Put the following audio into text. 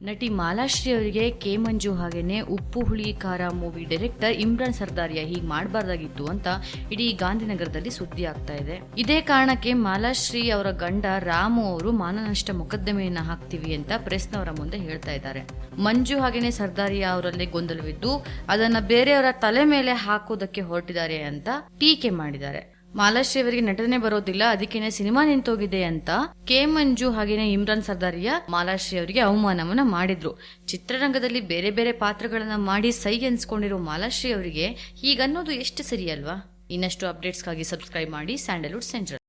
ನಟಿ ಮಾಲಾಶ್ರೀ ಅವರಿಗೆ ಕೆ ಮಂಜು ಹಾಗೇನೆ ಉಪ್ಪು ಹುಳಿ ಖಾರ ಮೂವಿ ಡೈರೆಕ್ಟರ್ ಇಮ್ರಾನ್ ಸರ್ದಾರಿಯಾ ಹೀಗೆ ಮಾಡಬಾರ್ದಾಗಿತ್ತು ಅಂತ ಇಡೀ ಗಾಂಧಿನಗರದಲ್ಲಿ ಸುದ್ದಿ ಆಗ್ತಾ ಇದೆ. ಇದೇ ಕಾರಣಕ್ಕೆ ಮಾಲಾಶ್ರೀ ಅವರ ಗಂಡ ರಾಮು ಅವರು ಮಾನನಷ್ಟ ಮೊಕದ್ದಮೆಯನ್ನ ಹಾಕ್ತೀವಿ ಅಂತ ಪ್ರೆಸ್ನವರ ಮುಂದೆ ಹೇಳ್ತಾ ಇದ್ದಾರೆ. ಮಂಜು ಹಾಗೇನೆ ಸರ್ದಾರಿಯಾ ಅವರಲ್ಲಿ ಗೊಂದಲವಿದ್ದು ಅದನ್ನ ಬೇರೆಯವರ ತಲೆ ಮೇಲೆ ಹಾಕೋದಕ್ಕೆ ಹೊರಟಿದ್ದಾರೆ ಅಂತ ಟೀಕೆ ಮಾಡಿದ್ದಾರೆ. ಮಾಲಾಶ್ರೀ ಅವರಿಗೆ ನಟನೆ ಬರೋದಿಲ್ಲ, ಅದಕ್ಕೇನೆ ಸಿನಿಮಾ ನಿಂತೋಗಿದೆ ಅಂತ ಕೆ ಮಂಜು ಹಾಗೇನೆ ಇಮ್ರಾನ್ ಸರ್ದಾರಿಯಾ ಮಾಲಾಶ್ರೀ ಅವರಿಗೆ ಅವಮಾನವನ್ನ ಮಾಡಿದ್ರು. ಚಿತ್ರರಂಗದಲ್ಲಿ ಬೇರೆ ಬೇರೆ ಪಾತ್ರಗಳನ್ನ ಮಾಡಿ ಸೈ ಎನ್ಸ್ಕೊಂಡಿರೋ ಮಾಲಾಶ್ರೀ ಅವರಿಗೆ ಹೀಗನ್ನೋದು ಎಷ್ಟು ಸರಿ ಅಲ್ವಾ? ಇನ್ನಷ್ಟು ಅಪ್ಡೇಟ್ಸ್ಗಾಗಿ ಸಬ್ಸ್ಕ್ರೈಬ್ ಮಾಡಿ ಸ್ಯಾಂಡಲ್ವುಡ್ ಸೆಂಟ್ರಲ್.